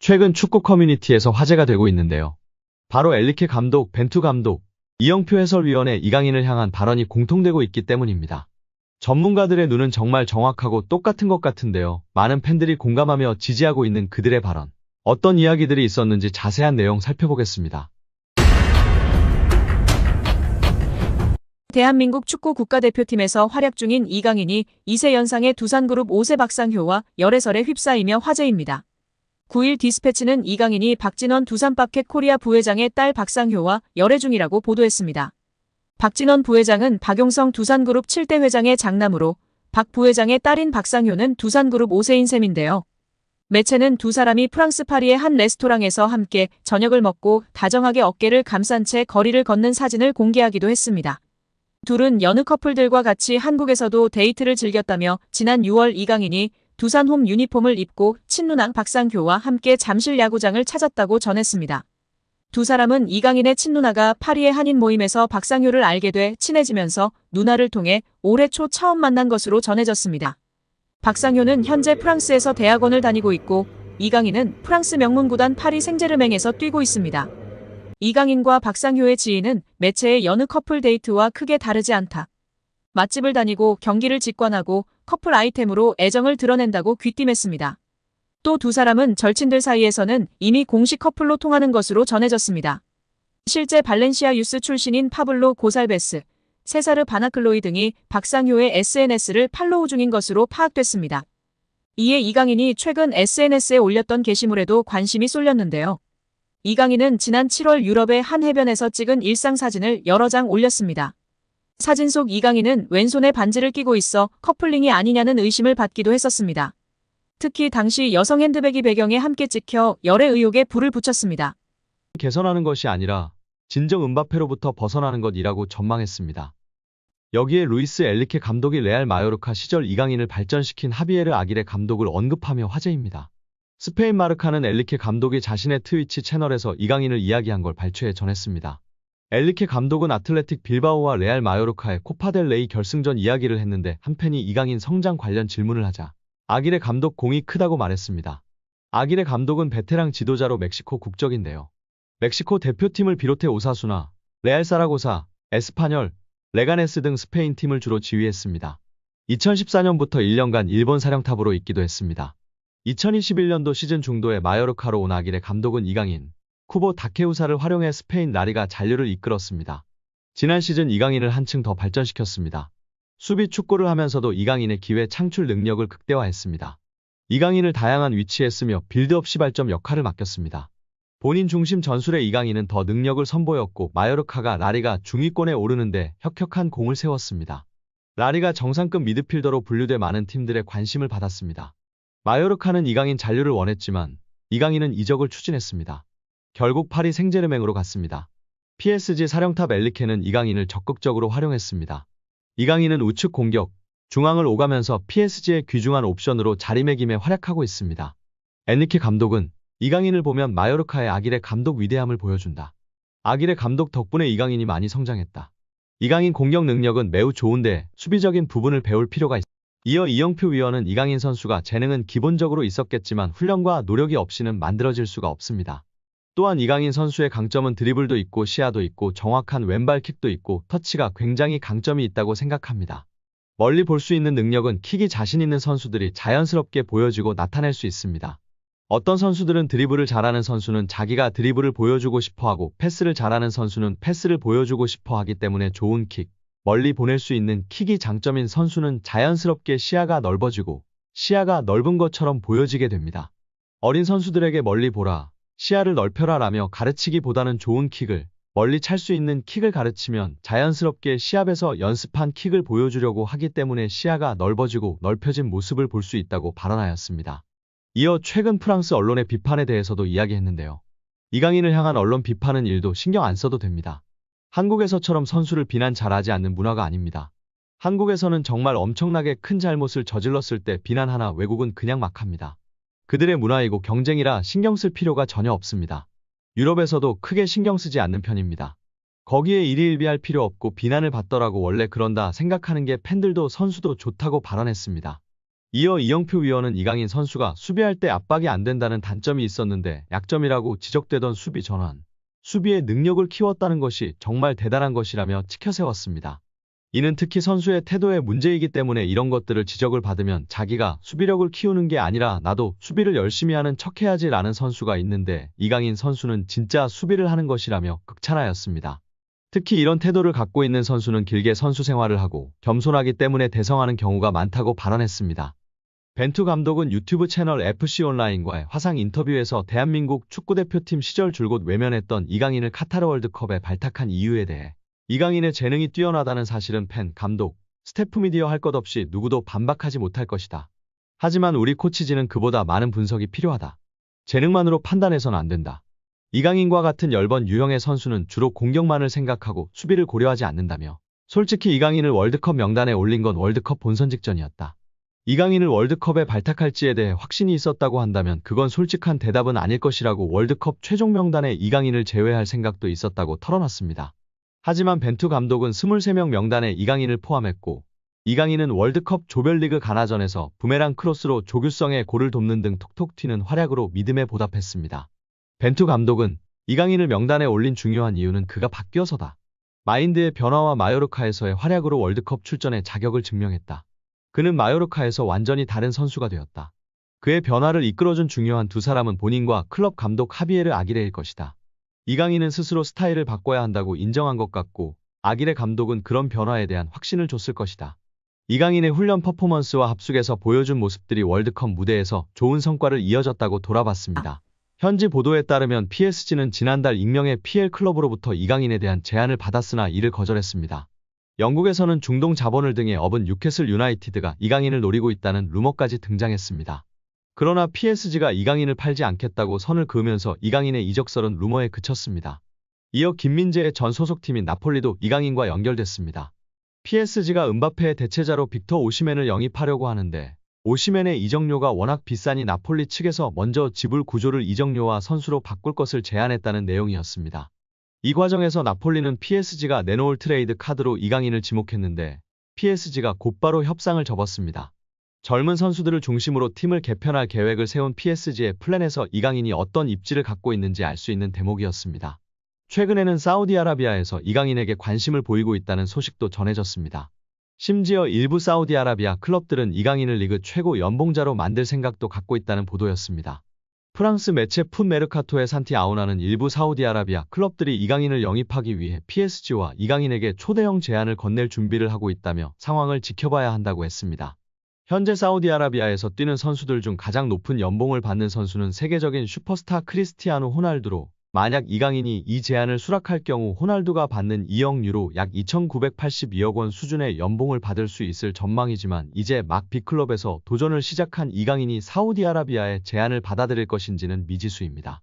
최근 축구 커뮤니티에서 화제가 되고 있는데요. 바로 엘리케 감독, 벤투 감독, 이영표 해설위원의 이강인을 향한 발언이 공통되고 있기 때문입니다. 전문가들의 눈은 정말 정확하고 똑같은 것 같은데요. 많은 팬들이 공감하며 지지하고 있는 그들의 발언. 어떤 이야기들이 있었는지 자세한 내용 살펴보겠습니다. 대한민국 축구 국가대표팀에서 활약 중인 이강인이 2세 연상의 두산그룹 5세 박상효와 열애설에 휩싸이며 화제입니다. 9일 디스패치는 이강인이 박진원 두산바켓 코리아 부회장의 딸 박상효와 열애 중이라고 보도했습니다. 박진원 부회장은 박용성 두산그룹 7대 회장의 장남으로 박 부회장의 딸인 박상효는 두산그룹 5세인 셈인데요. 매체는 두 사람이 프랑스 파리의 한 레스토랑에서 함께 저녁을 먹고 다정하게 어깨를 감싼 채 거리를 걷는 사진을 공개하기도 했습니다. 둘은 여느 커플들과 같이 한국에서도 데이트를 즐겼다며 지난 6월 이강인이 두산 홈 유니폼을 입고 친누나 박상효와 함께 잠실 야구장을 찾았다고 전했습니다. 두 사람은 이강인의 친누나가 파리의 한인 모임에서 박상효를 알게 돼 친해지면서 누나를 통해 올해 초 처음 만난 것으로 전해졌습니다. 박상효는 현재 프랑스에서 대학원을 다니고 있고 이강인은 프랑스 명문구단 파리 생제르맹에서 뛰고 있습니다. 이강인과 박상효의 지인은 매체의 여느 커플 데이트와 크게 다르지 않다. 맛집을 다니고 경기를 직관하고 커플 아이템으로 애정을 드러낸다고 귀띔했습니다. 또 두 사람은 절친들 사이에서는 이미 공식 커플로 통하는 것으로 전해졌습니다. 실제 발렌시아 유스 출신인 파블로 고살베스, 세사르 바나클로이 등이 박상효의 SNS를 팔로우 중인 것으로 파악됐습니다. 이에 이강인이 최근 SNS에 올렸던 게시물에도 관심이 쏠렸는데요. 이강인은 지난 7월 유럽의 한 해변에서 찍은 일상 사진을 여러 장 올렸습니다. 사진 속 이강인은 왼손에 반지를 끼고 있어 커플링이 아니냐는 의심을 받기도 했었습니다. 특히 당시 여성 핸드백이 배경에 함께 찍혀 열애 의혹에 불을 붙였습니다. 개선하는 것이 아니라 진정 음바페로부터 벗어나는 것이라고 전망했습니다. 여기에 루이스 엘리케 감독이 레알 마요르카 시절 이강인을 발전시킨 하비에르 아기레 감독을 언급하며 화제입니다. 스페인 마르카는 엘리케 감독이 자신의 트위치 채널에서 이강인을 이야기한 걸 발췌해 전했습니다. 엘리케 감독은 아틀레틱 빌바오와 레알 마요르카의 코파델레이 결승전 이야기를 했는데 한 팬이 이강인 성장 관련 질문을 하자 아기레 감독 공이 크다고 말했습니다. 아기레 감독은 베테랑 지도자로 멕시코 국적인데요. 멕시코 대표팀을 비롯해 오사수나, 레알 사라고사, 에스파뇰, 레가네스 등 스페인 팀을 주로 지휘했습니다. 2014년부터 1년간 일본 사령탑으로 있기도 했습니다. 2021년도 시즌 중도에 마요르카로 온 아기레 감독은 이강인, 쿠보 다케우사를 활용해 스페인 라리가 잔류를 이끌었습니다. 지난 시즌 이강인을 한층 더 발전시켰습니다. 수비 축구를 하면서도 이강인의 기회 창출 능력을 극대화했습니다. 이강인을 다양한 위치에 쓰며 빌드업 시발점 역할을 맡겼습니다. 본인 중심 전술의 이강인은 더 능력을 선보였고 마요르카가 라리가 중위권에 오르는데 혁혁한 공을 세웠습니다. 라리가 정상급 미드필더로 분류돼 많은 팀들의 관심을 받았습니다. 마요르카는 이강인 잔류를 원했지만 이강인은 이적을 추진했습니다. 결국 파리 생제르맹으로 갔습니다. PSG 사령탑 엘리케는 이강인을 적극적으로 활용했습니다. 이강인은 우측 공격, 중앙을 오가면서 PSG의 귀중한 옵션으로 자리매김에 활약하고 있습니다. 엔리케 감독은 이강인을 보면 마요르카의 아기레 감독 위대함을 보여준다. 아기레 감독 덕분에 이강인이 많이 성장했다. 이강인 공격 능력은 매우 좋은데 수비적인 부분을 배울 필요가 있다. 이어 이영표 위원은 이강인 선수가 재능은 기본적으로 있었겠지만 훈련과 노력이 없이는 만들어질 수가 없습니다. 또한 이강인 선수의 강점은 드리블도 있고 시야도 있고 정확한 왼발킥도 있고 터치가 굉장히 강점이 있다고 생각합니다. 멀리 볼 수 있는 능력은 킥이 자신 있는 선수들이 자연스럽게 보여주고 나타낼 수 있습니다. 어떤 선수들은 드리블을 잘하는 선수는 자기가 드리블을 보여주고 싶어하고 패스를 잘하는 선수는 패스를 보여주고 싶어하기 때문에 좋은 킥, 멀리 보낼 수 있는 킥이 장점인 선수는 자연스럽게 시야가 넓어지고 시야가 넓은 것처럼 보여지게 됩니다. 어린 선수들에게 멀리 보라, 시야를 넓혀라 라며 가르치기보다는 좋은 킥을, 멀리 찰 수 있는 킥을 가르치면 자연스럽게 시합에서 연습한 킥을 보여주려고 하기 때문에 시야가 넓어지고 넓혀진 모습을 볼 수 있다고 발언하였습니다. 이어 최근 프랑스 언론의 비판에 대해서도 이야기했는데요. 이강인을 향한 언론 비판은 일도 신경 안 써도 됩니다. 한국에서처럼 선수를 비난 잘하지 않는 문화가 아닙니다. 한국에서는 정말 엄청나게 큰 잘못을 저질렀을 때 비난하나 외국은 그냥 막 합니다. 그들의 문화이고 경쟁이라 신경 쓸 필요가 전혀 없습니다. 유럽에서도 크게 신경 쓰지 않는 편입니다. 거기에 일희일비할 필요 없고 비난을 받더라고 원래 그런다 생각하는 게 팬들도 선수도 좋다고 발언했습니다. 이어 이영표 위원은 이강인 선수가 수비할 때 압박이 안 된다는 단점이 있었는데 약점이라고 지적되던 수비 전환, 수비의 능력을 키웠다는 것이 정말 대단한 것이라며 치켜세웠습니다. 이는 특히 선수의 태도의 문제이기 때문에 이런 것들을 지적을 받으면 자기가 수비력을 키우는 게 아니라 나도 수비를 열심히 하는 척해야지 라는 선수가 있는데 이강인 선수는 진짜 수비를 하는 것이라며 극찬하였습니다. 특히 이런 태도를 갖고 있는 선수는 길게 선수 생활을 하고 겸손하기 때문에 대성하는 경우가 많다고 발언했습니다. 벤투 감독은 유튜브 채널 FC온라인과의 화상 인터뷰에서 대한민국 축구대표팀 시절 줄곧 외면했던 이강인을 카타르 월드컵에 발탁한 이유에 대해 이강인의 재능이 뛰어나다는 사실은 팬, 감독, 스태프 미디어 할 것 없이 누구도 반박하지 못할 것이다. 하지만 우리 코치진은 그보다 많은 분석이 필요하다. 재능만으로 판단해선 안 된다. 이강인과 같은 열번 유형의 선수는 주로 공격만을 생각하고 수비를 고려하지 않는다며 솔직히 이강인을 월드컵 명단에 올린 건 월드컵 본선 직전이었다. 이강인을 월드컵에 발탁할지에 대해 확신이 있었다고 한다면 그건 솔직한 대답은 아닐 것이라고 월드컵 최종 명단에 이강인을 제외할 생각도 있었다고 털어놨습니다. 하지만 벤투 감독은 23명 명단에 이강인을 포함했고 이강인은 월드컵 조별리그 가나전에서 부메랑 크로스로 조규성의 골을 돕는 등 톡톡 튀는 활약으로 믿음에 보답했습니다. 벤투 감독은 이강인을 명단에 올린 중요한 이유는 그가 바뀌어서다. 마인드의 변화와 마요르카에서의 활약으로 월드컵 출전의 자격을 증명했다. 그는 마요르카에서 완전히 다른 선수가 되었다. 그의 변화를 이끌어준 중요한 두 사람은 본인과 클럽 감독 하비에르 아기레일 것이다. 이강인은 스스로 스타일을 바꿔야 한다고 인정한 것 같고 아기레 감독은 그런 변화에 대한 확신을 줬을 것이다. 이강인의 훈련 퍼포먼스와 합숙에서 보여준 모습들이 월드컵 무대에서 좋은 성과를 이어졌다고 돌아봤습니다. 현지 보도에 따르면 PSG는 지난달 익명의 PL 클럽으로부터 이강인에 대한 제안을 받았으나 이를 거절했습니다. 영국에서는 중동 자본을 등에 업은 뉴캐슬 유나이티드가 이강인을 노리고 있다는 루머까지 등장했습니다. 그러나 PSG가 이강인을 팔지 않겠다고 선을 그으면서 이강인의 이적설은 루머에 그쳤습니다. 이어 김민재의 전 소속팀인 나폴리도 이강인과 연결됐습니다. PSG가 음바페의 대체자로 빅터 오시멘을 영입하려고 하는데 오시멘의 이적료가 워낙 비싸니 나폴리 측에서 먼저 지불 구조를 이적료와 선수로 바꿀 것을 제안했다는 내용이었습니다. 이 과정에서 나폴리는 PSG가 내놓을 트레이드 카드로 이강인을 지목했는데 PSG가 곧바로 협상을 접었습니다. 젊은 선수들을 중심으로 팀을 개편할 계획을 세운 PSG의 플랜에서 이강인이 어떤 입지를 갖고 있는지 알 수 있는 대목이었습니다. 최근에는 사우디아라비아에서 이강인에게 관심을 보이고 있다는 소식도 전해졌습니다. 심지어 일부 사우디아라비아 클럽들은 이강인을 리그 최고 연봉자로 만들 생각도 갖고 있다는 보도였습니다. 프랑스 매체 풋 메르카토의 산티 아우나는 일부 사우디아라비아 클럽들이 이강인을 영입하기 위해 PSG와 이강인에게 초대형 제안을 건넬 준비를 하고 있다며 상황을 지켜봐야 한다고 했습니다. 현재 사우디아라비아에서 뛰는 선수들 중 가장 높은 연봉을 받는 선수는 세계적인 슈퍼스타 크리스티아노 호날두로 만약 이강인이 이 제안을 수락할 경우 호날두가 받는 2억 유로 약 2,982억 원 수준의 연봉을 받을 수 있을 전망이지만 이제 막 B클럽에서 도전을 시작한 이강인이 사우디아라비아의 제안을 받아들일 것인지는 미지수입니다.